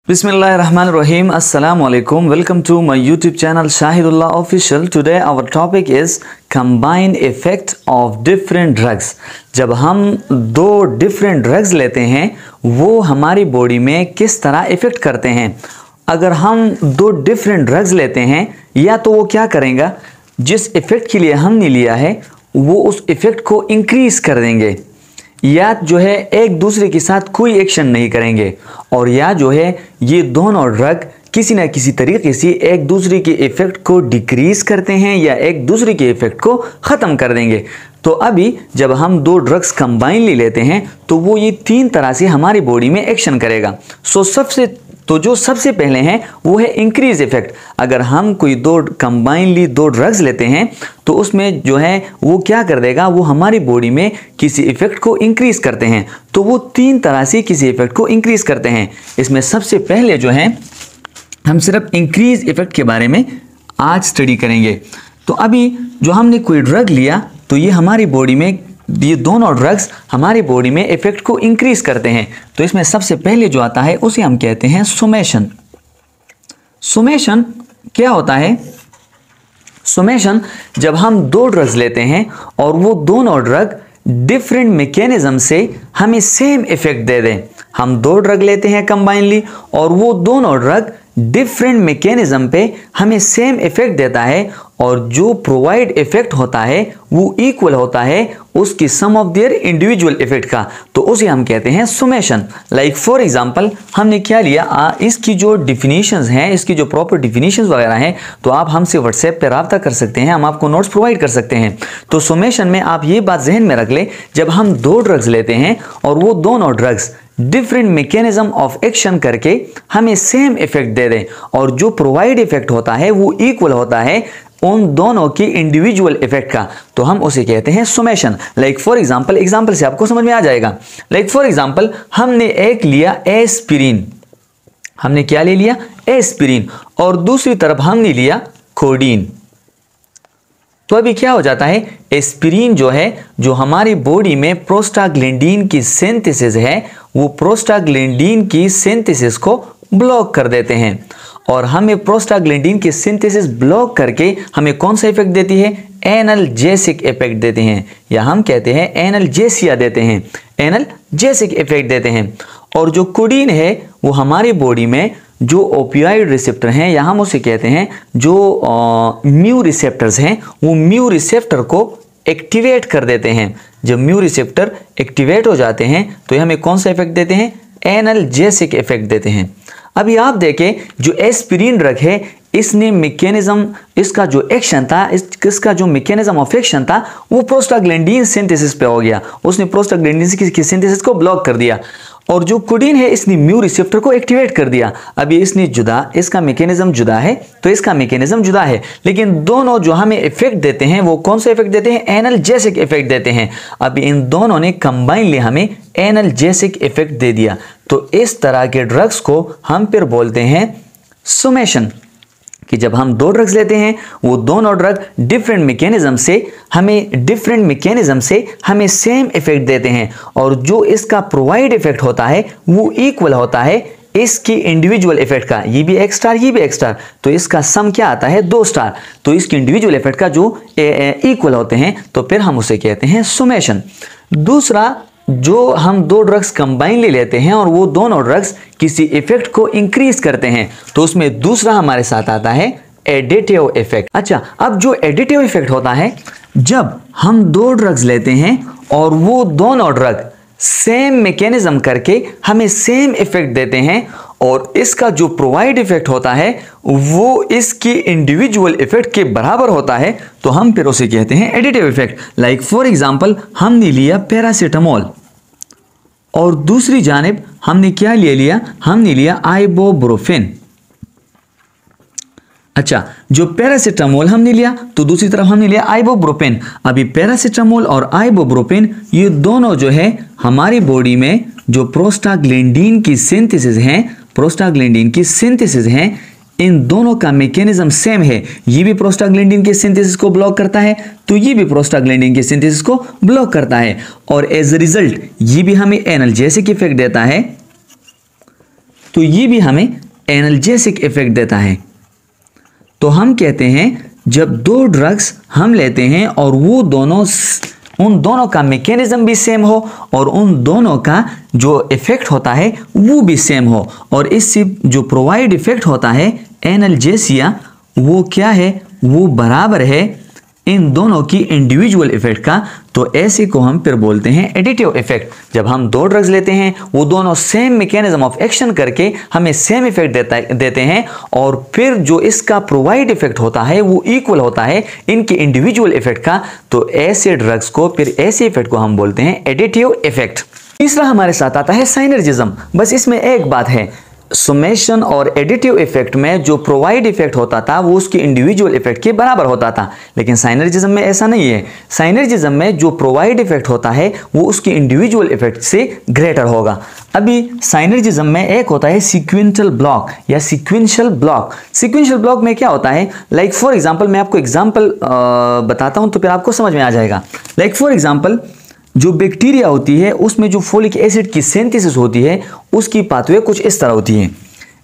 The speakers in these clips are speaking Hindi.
Bismillahirrahmanirrahim. Assalamu alaikum. Welcome to my YouTube channel Shahidullah Official. Today our topic is combined effect of different drugs. जब हम दो different drugs लेते हैं वो हमारी बॉडी में किस तरह इफेक्ट करते हैं। अगर हम दो different drugs लेते हैं या तो वो क्या करेंगे, जिस इफेक्ट के लिए हमने लिया है वो उस इफेक्ट को इंक्रीज कर देंगे, या जो है एक दूसरे के साथ कोई एक्शन नहीं करेंगे, और या जो है ये दोनों ड्रग किसी ना किसी तरीके से एक दूसरे के इफेक्ट को डिक्रीज करते हैं या एक दूसरे के इफेक्ट को ख़त्म कर देंगे। तो अभी जब हम दो ड्रग्स कंबाइनली लेते हैं तो वो ये तीन तरह से हमारी बॉडी में एक्शन करेगा। जो सबसे पहले हैं वो है इंक्रीज इफेक्ट। अगर हम कोई कंबाइनली दो ड्रग्स लेते हैं तो उसमें जो है वो क्या कर देगा, वो हमारी बॉडी में किसी इफेक्ट को इंक्रीज करते हैं। तो वो तीन तरह से किसी इफेक्ट को इंक्रीज करते हैं। इसमें सबसे पहले जो है हम सिर्फ इंक्रीज इफेक्ट के बारे में आज स्टडी करेंगे। तो अभी जो हमने कोई ड्रग लिया तो ये हमारी बॉडी में, ये दोनों ड्रग्स हमारी बॉडी में इफेक्ट को इंक्रीज करते हैं। तो इसमें सबसे पहले जो आता है उसे हम कहते हैं सुमेशन। सुमेशन क्या होता है? सुमेशन जब हम दो ड्रग्स लेते हैं और वो दोनों ड्रग डिफरेंट मैकेनिज्म से हमें सेम इफेक्ट दे दें। हम दो ड्रग लेते हैं कंबाइनली और वो दोनों ड्रग डिफरेंट मैकेनिज्म पे हमें सेम इफेक्ट देता है, और जो प्रोवाइड इफेक्ट होता है वो इक्वल होता है उसकी सम ऑफ देयर इंडिविजुअल इफेक्ट का। तो उसे हम कहते हैं सुमेशन। लाइक फॉर एग्जांपल हमने क्या लिया, इसकी जो डिफिनीशंस हैं, इसकी जो प्रॉपर डिफिनीशंस वगैरह हैं, तो आप हमसे व्हाट्सएप पे राब्ता कर सकते हैं, हम आपको नोट्स प्रोवाइड कर सकते हैं। तो सुमेशन में आप ये बात जहन में रख लें, जब हम दो ड्रग्स लेते हैं और वो दोनों drugs different mechanism of action करके हमें सेम इफेक्ट दे दें, और जो प्रोवाइड इफेक्ट होता है वो इक्वल होता है उन दोनों की इंडिविजुअल इफेक्ट का, तो हम उसे कहते हैं सुमेशन। लाइक फॉर एग्जांपल से आपको समझ में आ जाएगा। लाइक फॉर एग्जांपल हमने एक लिया एस्पिरिन, हमने क्या ले लिया, एस्पिरिन, और दूसरी तरफ हमने लिया कोडीन। तो अभी क्या हो जाता है, एस्पिरिन जो है, जो हमारी बॉडी में प्रोस्टाग्लैंडिन की सिंथेसिस है, वो प्रोस्टाग्लैंडिन की सिंथेसिस को ब्लॉक कर देते हैं, और हमें प्रोस्टाग्लैंडिन की सिंथेसिस ब्लॉक करके हमें कौन सा इफेक्ट देती है, एनाल्जेसिक इफेक्ट देते हैं, या हम कहते हैं एनाल्जेसिया देते हैं, एनाल्जेसिक इफेक्ट देते हैं। और जो कोडीन है वो हमारी बॉडी में जो ओपियाइड रिसेप्टर हैं, या हम उसे कहते हैं जो म्यू रिसेप्टर्स हैं, वो म्यू रिसेप्टर को एक्टिवेट कर देते हैं। जब म्यू रिसेप्टर एक्टिवेट हो जाते हैं तो ये हमें कौन सा इफेक्ट देते हैं, एनाल्जेसिक इफेक्ट देते हैं। अभी आप देखें जो एस्पिरिन ड्रग है, इसने मैकेनिज्म, इसका जो एक्शन था, इसका जो मैकेनिज्म ऑफ एक्शन था वो प्रोस्टाग्लैंडिन सिंथेसिस पे हो गया, उसने प्रोस्टाग्लैंडिन की सिंथेसिस को ब्लॉक कर दिया। और जो कोडीन है इसने म्यू रिसेप्टर को एक्टिवेट कर दिया। अभी इसने इसका मैकेनिज्म जुदा है, तो इसका मैकेनिज्म जुदा है, लेकिन दोनों जो हमें इफेक्ट देते हैं वो कौन सा इफेक्ट देते हैं, एनाल्जेसिक इफेक्ट देते हैं। अभी इन दोनों ने कंबाइनली हमें एनाल्जेसिक इफेक्ट दे दिया। तो इस तरह के ड्रग्स को हम फिर बोलते हैं सुमेशन, कि जब हम दो ड्रग्स लेते हैं वो दोनों ड्रग डिफरेंट मैकेनिज्म से हमें सेम इफेक्ट देते हैं, और जो इसका प्रोवाइड इफेक्ट होता है वो इक्वल होता है इसकी इंडिविजुअल इफेक्ट का। ये भी एक स्टार, ये भी एक स्टार, तो इसका सम क्या आता है, 2 स्टार। तो इसकी इंडिविजुअल इफेक्ट का जो इक्वल होते हैं तो फिर हम उसे कहते हैं सुमेशन। दूसरा, जो हम दो ड्रग्स कंबाइन ले लेते हैं और वो दोनों ड्रग्स किसी इफेक्ट को इंक्रीज करते हैं, तो उसमें दूसरा हमारे साथ आता है एडिटिव इफेक्ट। अच्छा, अब जो एडिटिव इफेक्ट होता है, जब हम दो ड्रग्स लेते हैं और वो दोनों ड्रग सेम मैकेनिज्म करके हमें सेम इफेक्ट देते हैं, और इसका जो प्रोवाइड इफेक्ट होता है वो इसकी इंडिविजुअल इफेक्ट के बराबर होता है, तो हम फिर उसे कहते हैं additive effect. Like for example हमने लिया पैरासीटामोल, और दूसरी जानिब हमने क्या ले लिया, हमने लिया आइबोब्रोफेन। अच्छा, जो पैरासीटामोल हमने लिया तो दूसरी तरफ हमने लिया आइबोब्रोफेन। अभी पैरासीटामोल और आइबोब्रोफेन ये दोनों जो है हमारी बॉडी में जो प्रोस्टाग्लैंडिन की सिंथेसिस हैं, इन दोनों का मैकेनिज्म सेम है। ये भी प्रोस्टाग्लैंडिन के सिंथेसिस को ब्लॉक करता है, तो ये भी प्रोस्टाग्लैंडिन के सिंथेसिस को ब्लॉक करता है, और एज अ रिजल्ट ये भी हमें एनाल्जेसिक इफेक्ट देता है, तो ये भी हमें एनाल्जेसिक इफेक्ट देता है। तो हम कहते हैं जब दो ड्रग्स हम लेते हैं और वो दोनों, उन दोनों का मैकेनिज्म भी सेम हो और उन दोनों का जो इफेक्ट होता है वो भी सेम हो, और इससे जो प्रोवाइड इफेक्ट होता है एनाल्जेसिया, वो क्या है, वो बराबर है इन दोनों की इंडिविजुअल इफेक्ट का। तो ऐसे को हम फिर बोलते हैं एडिटिव इफेक्ट। जब हम दो ड्रग्स लेते हैं वो दोनों सेम मैकेनिज्म ऑफ एक्शन करके हमें सेम इफेक्ट देते हैं, और फिर जो इसका प्रोवाइड इफेक्ट होता है वो इक्वल होता है इनके इंडिविजुअल इफेक्ट का। तो ऐसे ड्रग्स को, फिर ऐसे इफेक्ट को हम बोलते हैं एडिटिव इफेक्ट। तीसरा हमारे साथ आता है साइनर्जिज्म। बस इसमें एक बात है, सुमेशन और एडिटिव इफेक्ट में जो प्रोवाइड इफेक्ट होता था वो उसके इंडिविजुअल इफेक्ट के बराबर होता था, लेकिन साइनर्जिज्म में ऐसा नहीं है। साइनर्जिज्म में जो प्रोवाइड इफेक्ट होता है वो उसके इंडिविजुअल इफेक्ट से ग्रेटर होगा। अभी साइनर्जिज्म में एक होता है सीक्वेंशियल ब्लॉक या सीक्वेंशियल ब्लॉक। सीक्वेंशियल ब्लॉक में क्या होता है, लाइक फॉर एग्जांपल, मैं आपको एग्जांपल बताता हूं तो फिर आपको समझ में आ जाएगा। लाइक फॉर एग्जांपल, जो बैक्टीरिया होती है उसमें जो फोलिक एसिड की सिंथेसिस होती है उसकी पाथवे कुछ इस तरह होती है।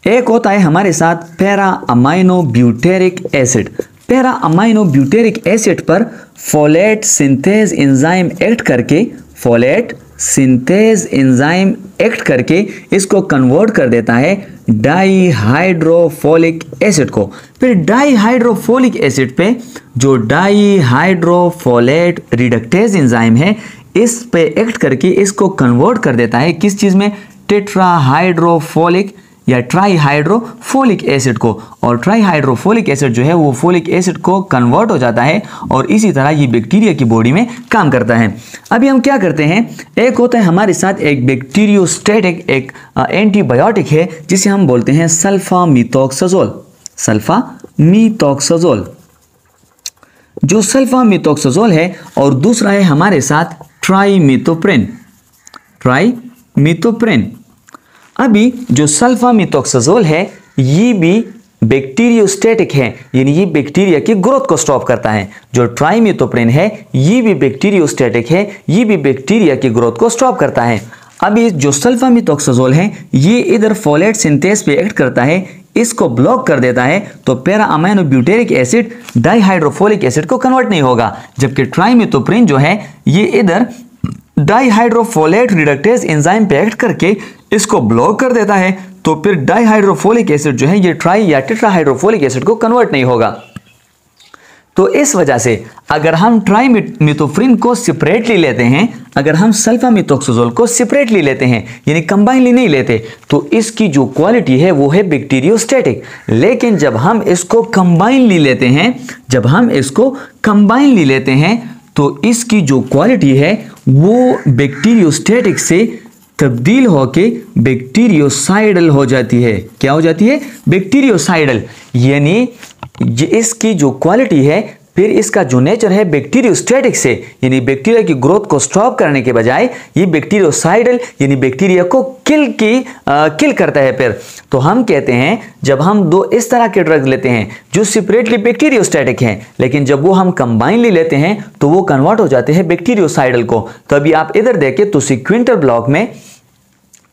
एक होता है हमारे साथ para amino butyric acid. Para amino butyric acid पर फोलेट सिंथेज एंजाइम एक्ट करके, फोलेट सिंथेज एंजाइम एक्ट करके इसको कन्वर्ट कर देता है डाईहाइड्रोफोलिक एसिड को। फिर डाईहाइड्रोफोलिक एसिड पे जो डाईहाइड्रोफोलेट रिडक्टेज एंजाइम है इस पे एक्ट करके इसको कन्वर्ट कर देता है किस चीज में, टेट्राहाइड्रोफोलिक या ट्राईहाइड्रोफोलिक एसिड को। और ट्राईहाइड्रोफोलिक एसिड जो है वो फोलिक एसिड को कन्वर्ट हो जाता है, और इसी तरह ये बैक्टीरिया की बॉडी में काम करता है। अभी हम क्या करते हैं, एक होता है हमारे साथ एक बैक्टीरियोस्टैटिक, एक एंटीबायोटिक है जिसे हम बोलते हैं सल्फामिथोक्साजोल। सल्फामिथोक्साजोल, जो सल्फामिथोक्साजोल है, और दूसरा है हमारे साथ ट्राइमिथोप्रिन। ट्राइमिथोप्रिन। अभी जो सल्फामिथोक्साजोल है ये भी बैक्टीरियोस्टैटिक है, यानी ये बैक्टीरिया की ग्रोथ को स्टॉप करता है। जो ट्राइमिथोप्रिन है ये भी बैक्टीरियोस्टैटिक है, ये भी बैक्टीरिया की ग्रोथ को स्टॉप करता है। अभी जो सल्फामिथोक्साजोल है ये इधर फोलेट सिंथेज पे एक्ट करता है, इसको ब्लॉक कर देता है, तो para amino butyric acid dihydrofolic acid को कन्वर्ट नहीं होगा। जबकि ट्राइमिथोप्रिन जो है ये इधर डाईहाइड्रोफोलेट रिडक्टेज एंजाइम पे एक्ट करके इसको ब्लॉक कर देता है, तो फिर डाईहाइड्रोफोलिक एसिड जो है ये ट्राई या टेट्राहाइड्रोफोलिक एसिड को कन्वर्ट नहीं होगा। तो इस वजह से अगर हम ट्राइमिथोप्रिन को सेपरेटली लेते हैं, अगर हम सल्फामिथोक्साजोल को सेपरेटली लेते हैं यानी कंबाइनली नहीं लेते, तो इसकी जो क्वालिटी है वो है बैक्टीरियोस्टैटिक। लेकिन जब हम इसको कंबाइनली लेते हैं, जब हम इसको कंबाइनली लेते हैं तो इसकी जो क्वालिटी है वो बैक्टीरियोस्टैटिक से तब्दील होके बैक्टीरियोसाइडल हो जाती है। क्या हो जाती है? बैक्टीरियोसाइडल। यानी इसकी जो क्वालिटी है, फिर इसका जो नेचर है बैक्टीरियोस्टैटिक से, यानी बैक्टीरिया की ग्रोथ को स्टॉप करने के बजाय ये बैक्टीरियोसाइडल यानी बैक्टीरिया को किल करता है। फिर तो हम कहते हैं जब हम दो इस तरह के ड्रग लेते हैं जो सेपरेटली बैक्टीरियोस्टैटिक हैं, लेकिन जब वो हम कंबाइनली लेते हैं तो वो कन्वर्ट हो जाते हैं बैक्टीरियोसाइडल को। तो अभी आप इधर देखें तो सीक्वेंटल ब्लॉक में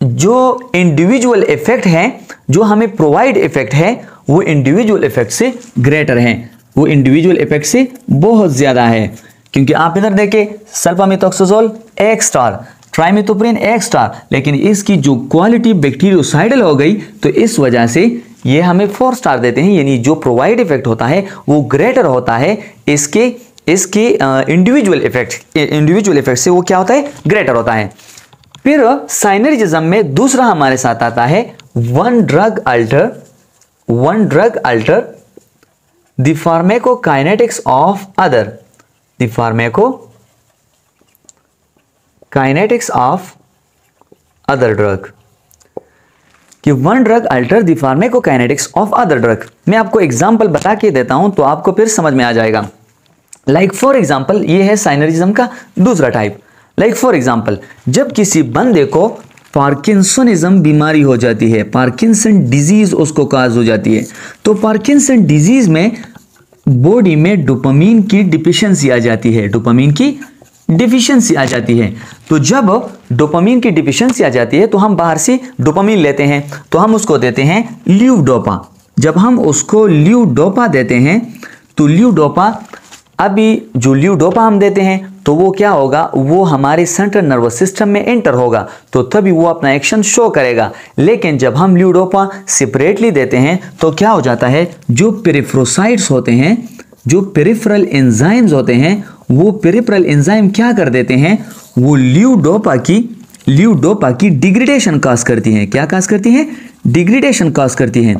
जो इंडिविजुअल इफेक्ट है, जो हमें प्रोवाइड इफेक्ट है, वो इंडिविजुअल इफेक्ट से ग्रेटर है, वो इंडिविजुअल इफेक्ट से बहुत ज्यादा है। क्योंकि आप इधर देखें सल्फामिथोक्साजोल एक स्टार, ट्राइमिथोप्रिन एक स्टार, लेकिन इसकी जो क्वालिटी बैक्टीरियोसाइडल हो गई तो इस वजह से ये हमें 4 स्टार देते हैं। यानी जो प्रोवाइड इफेक्ट होता है वो ग्रेटर होता है इसके इंडिविजुअल इफेक्ट से, वो क्या होता है? ग्रेटर होता है। फिर साइनर्जिज्म में दूसरा हमारे साथ आता है one drug alter the pharmacokinetics of other, the pharmacokinetics of other drug, कि one drug alter the pharmacokinetics of other drug. मैं आपको एग्जांपल बता के देता हूं तो आपको फिर समझ में आ जाएगा। लाइक फॉर एग्जांपल, ये है साइनर्जिज्म का दूसरा टाइप। लाइक फॉर एग्जांपल, जब किसी बंदे को पार्किंसनिज्म बीमारी हो जाती है, पार्किंसन डिजीज उसको काज हो जाती है, तो पार्किंसन डिजीज में बॉडी में डोपामीन की डिफिशिएंसी आ जाती है, डोपामीन की डिफिशियंसी आ जाती है। तो जब डोपामीन की डिफिशियंसी आ जाती है तो हम बाहर से डोपामीन लेते हैं, तो हम उसको देते हैं ल्यूडोपा। जब हम उसको ल्यूडोपा देते हैं तो ल्यूडोपा, अभी जो ल्यूडोपा हम देते हैं तो वो क्या होगा, वो हमारे सेंट्रल नर्वस सिस्टम में एंटर होगा तो तभी वो अपना एक्शन शो करेगा। लेकिन जब हम ल्यूडोपा सेपरेटली देते हैं तो क्या हो जाता है, जो पेरिफ्रोसाइट्स होते हैं, जो पेरिफेरल एंजाइम्स होते हैं, वो पेरिफेरल एंजाइम क्या कर देते हैं, वो ल्यूडोपा की डिग्रेडेशन कॉज करती हैं। क्या कॉज करती हैं? डिग्रेडेशन कॉज करती हैं।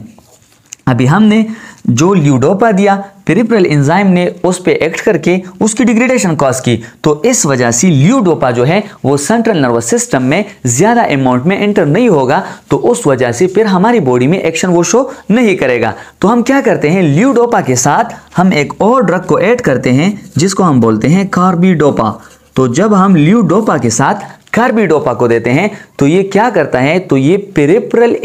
अभी हमने जो ल्यूडोपा दिया, पेरिफेरल एंजाइम ने उस पे एक्ट करके उसकी डिग्रेडेशन कॉज की, तो इस वजह से ल्यूडोपा जो है वो सेंट्रल नर्वस सिस्टम में ज्यादा अमाउंट में एंटर नहीं होगा, तो उस वजह से फिर हमारी बॉडी में एक्शन वो शो नहीं करेगा। तो हम क्या करते हैं, ल्यूडोपा के साथ हम एक और ड्रग को ऐड करते हैं जिसको हम बोलते हैं कार्बिडोपा। तो जब हम ल्यूडोपा के साथ कार्बिडोपा को देते हैं तो ये क्या करता है, तो ये पेरिफेरल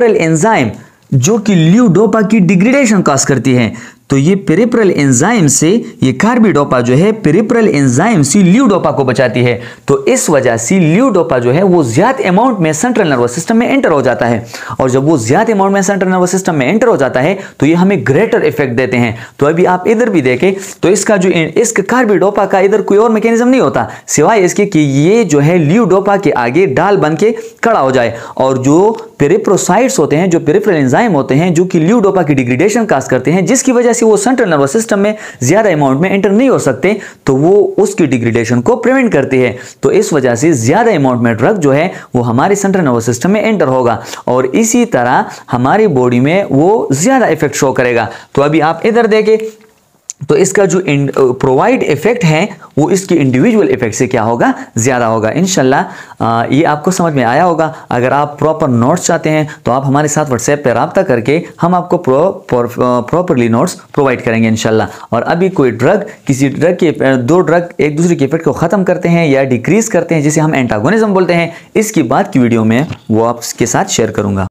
एंजाइम जो कि ल्यूडोपा की डिग्रेडेशन कॉज करती है, तो ये पेरिफेरल एंजाइम से, ये कार्बिडोपा जो है पेरिफेरल एंजाइम से ल्यूडोपा को बचाती है। तो इस वजह से ल्यूडोपा जो है वो ज्यादा अमाउंट में सेंट्रल नर्वस सिस्टम में एंटर हो जाता है, और जब वो ज्यादा अमाउंट में सेंट्रल नर्वस सिस्टम में एंटर हो जाता है तो ये हमें ग्रेटर इफेक्ट देते हैं। तो अभी आप इधर भी देखें तो इसका जो इसका कार्बिडोपा का इधर कोई और मैकेनिज्म नहीं होता सिवाय इसके कि ये जो है ल्यूडोपा के आगे डाल बन के खड़ा हो जाए, और जो पेरिफ्रोसाइट्स होते हैं, जो पेरिफेरल एंजाइम होते हैं, जो कि ल्यूडोपा की डिग्रेडेशन कॉज करते हैं, जिसकी वजह से वो सेंट्रल नर्वस सिस्टम में ज्यादा अमाउंट में एंटर नहीं हो सकते, तो वो उसकी डिग्रेडेशन को प्रिवेंट करती है। तो इस वजह से ज्यादा अमाउंट में ड्रग जो है वो हमारे सेंट्रल नर्वस सिस्टम में एंटर होगा, और इसी तरह हमारी बॉडी में वो ज्यादा इफेक्ट शो करेगा। तो अभी आप इधर देखें तो इसका जो प्रोवाइड इफेक्ट है वो इसके इंडिविजुअल इफेक्ट से क्या होगा, ज्यादा होगा। इंशाल्लाह ये आपको समझ में आया होगा। अगर आप प्रॉपर नोट्स चाहते हैं तो आप हमारे साथ व्हाट्सएप पे राब्ता करके हम आपको प्रॉपरली नोट्स प्रोवाइड करेंगे इंशाल्लाह। और अभी कोई ड्रग, किसी ड्रग के दो ड्रग एक दूसरे के इफेक्ट को खत्म करते हैं या डिक्रीज करते हैं, जिसे हम एंटागोनिज्म बोलते हैं, इसकी बात की वीडियो में वो आपके साथ शेयर करूंगा।